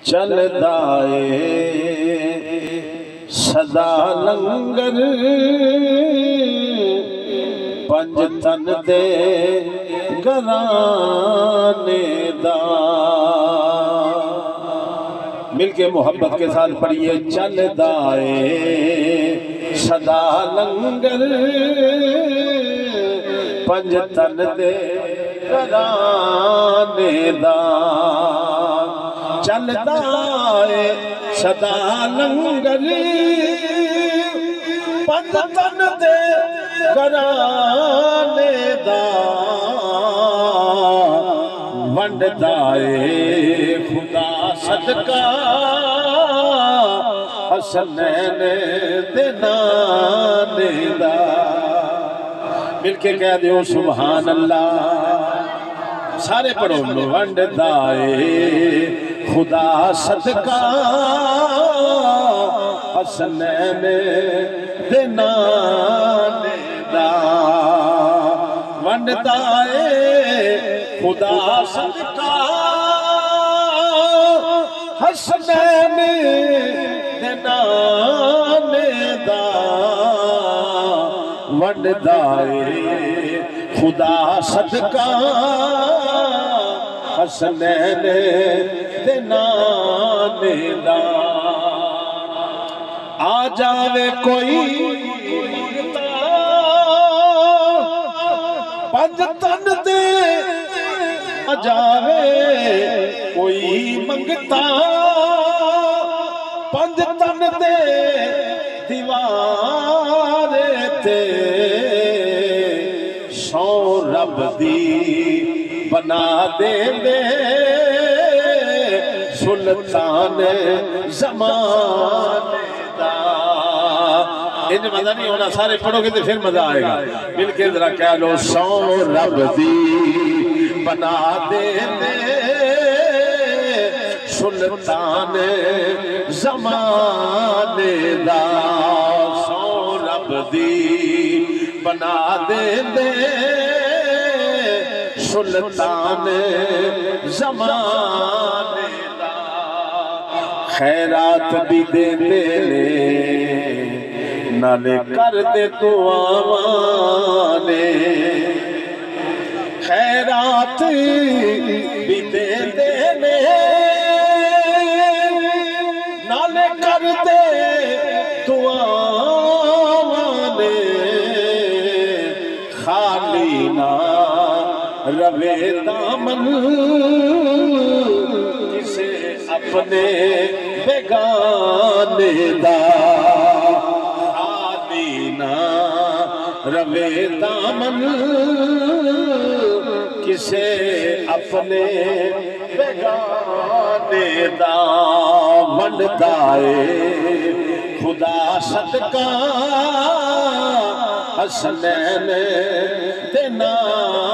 चलदा सदा लंगर पंज तन दे घराने दा। मिलके मोहब्बत के साथ पढ़िए। चलदा सदा लंगर पंज तन दे घराने दा। चलदा सदा लंगर पंज तन दे घराने दा। वंडदा खुदा सदका हसनैन दे नाने दा। मिलके कह दियो सुभान अल्लाह। सारे पढ़ो। वंडदा खुदा सदका हसनैन दे नाने दा। वंडदा खुदा सदका हसनैन दे नाने दा। वंडदा खुदा सदका हसनैन दे नाने दा। आ जावे कोई पंज तन दे आ जावे कोई मंगता पंज तन दे दीवारे ते। सौ रब दी बना दे सुल्तान ज़माने दा। इंज मजा नहीं होना। सारे पढ़ोगे तो फिर मजा आएगा। मिलके जरा कह लो। सौ रब दी बना दे सुल्तान ज़माने दा। सौ रब दी बना दे सुल्तान ज़माने दा। खैरात भी दे नाले कर दे दुआवां ने। खैरात भी दे नाले कर दे दुआवां ने। खाली ना रवे दामन किसे अपने बेगाने दा। खाली ना रवे दामन किसे अपने बेगाने दा। वंडदा खुदा सदका हसनैन दे नाने